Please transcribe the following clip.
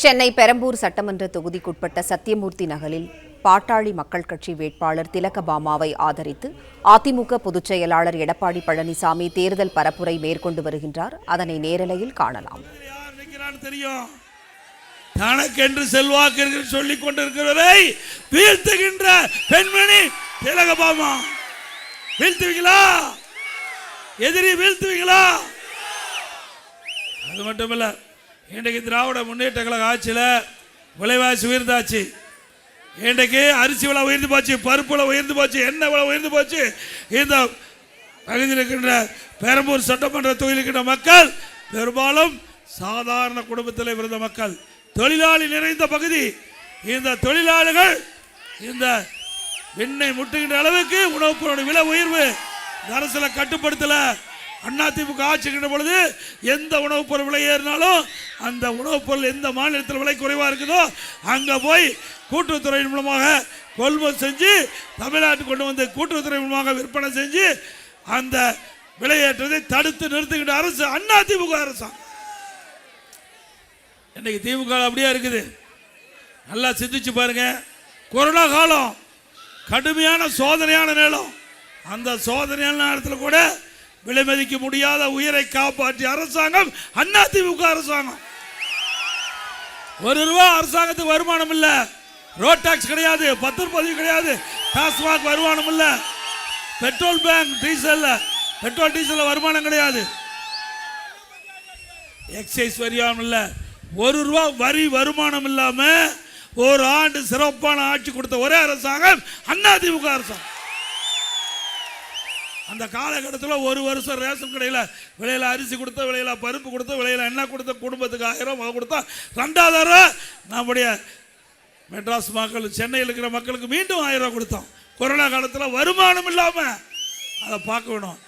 சென்னை பெரம்பூர் சட்டமன்ற தொகுதிக்குட்பட்ட சத்தியமூர்த்தி நகரில் பாட்டாளி மக்கள் கட்சி வேட்பாளர் திலகபாமாவை ஆதரித்து அதிமுக பொதுச் செயலாளர் எடப்பாடி பழனிசாமி தேர்தல் பரப்புரை மேற்கொண்டு வருகின்றார். அதனை நேரலையில் காணலாம். தனக்கென்று செல்வாக்கு சொல்லிக் கொண்டிருக்கிறவரை வீழ்த்துகின்ற பெண்மணி திலகபாமா. வீழ்த்துவீங்களா? எதிரி வீழ்த்துவீங்களா? அது மட்டுமல்ல, இன்றைக்கு திராவிட முன்னேற்ற கழக ஆட்சியில் விலைவாசி உயர்ந்தாச்சு. இன்றைக்கு அரிசி விலை உயர்ந்து போச்சு, பருப்பு விலை உயர்ந்து போச்சு, எண்ணெய் விலை உயர்ந்து போச்சு. இந்த பகுதியில் இருக்கின்ற பெரம்பூர் சட்டமன்ற தொகுதியில் இருக்கின்ற மக்கள் பெரும்பாலும் சாதாரண குடும்பத்தில் இருந்த மக்கள், தொழிலாளி நிறைந்த பகுதி. இந்த தொழிலாளிகள் இந்த விண்ணை முட்டுகின்ற அளவுக்கு உணவுப் பொருள் விலை உயர்வு அரசில் கட்டுப்படுத்தல. அதிமுக ஆட்சிக்கின்ற பொழுது எந்த உணவுப் பொருள் விலை ஏறினாலும் அந்த உணவுப் பொருள் எந்த மாநிலத்தில் விலை குறைவாக இருக்குதோ அங்கே போய் கூட்டுறவுத்துறையின் மூலமாக கொள்முதல் செஞ்சு தமிழ்நாட்டுக்கு கொண்டு வந்து கூட்டுறவுத்துறை மூலமாக விற்பனை செஞ்சு அந்த விலையேற்றத்தை தடுத்து நிறுத்துகின்ற அரசு அதிமுக அரசாங்கம். இன்னைக்கு திமுக அப்படியே இருக்குது. நல்லா சிந்திச்சு பாருங்க. கொரோனா காலம் கடுமையான சோதனையான நேரம். அந்த சோதனையான நேரத்தில் கூட விலை மதிக்க முடியாத உயிரை காப்பாற்றிய அரசாங்கம் அதிமுக அரசாங்கம். ₹1 அரசாங்கத்துக்கு வருமானம் இல்ல, ரோட் டாக்ஸ் கிடையாது, பத்திரப்பதிவு கிடையாது, டாஸ்மாக் வருமானம் இல்ல, பெட்ரோல் பேங்க் பெட்ரோல் டீசல் வருமானம் கிடையாது, எக்ஸைஸ் வரியானம் இல்ல, ₹1 வரி வருமானம் இல்லாம ஒரு ஆண்டு சிறப்பான ஆட்சி கொடுத்த ஒரே அரசாங்கம் அதிமுக அரசாங்கம். அந்த காலகட்டத்தில் ஒரு வருஷம் ரேஷன் கடையில் விலையில் அரிசி கொடுத்த, விலையில் பருப்பு கொடுத்த, விலையில் எண்ணெய் கொடுத்த, குடும்பத்துக்கு 1000 கொடுத்தா. 2வது நம்முடைய மெட்ராஸ் மக்கள், சென்னையில் இருக்கிற மக்களுக்கு மீண்டும் 1000 கொடுத்தோம். கொரோனா காலத்தில் வருமானம் இல்லாமல் அதை பார்க்க வேணும்.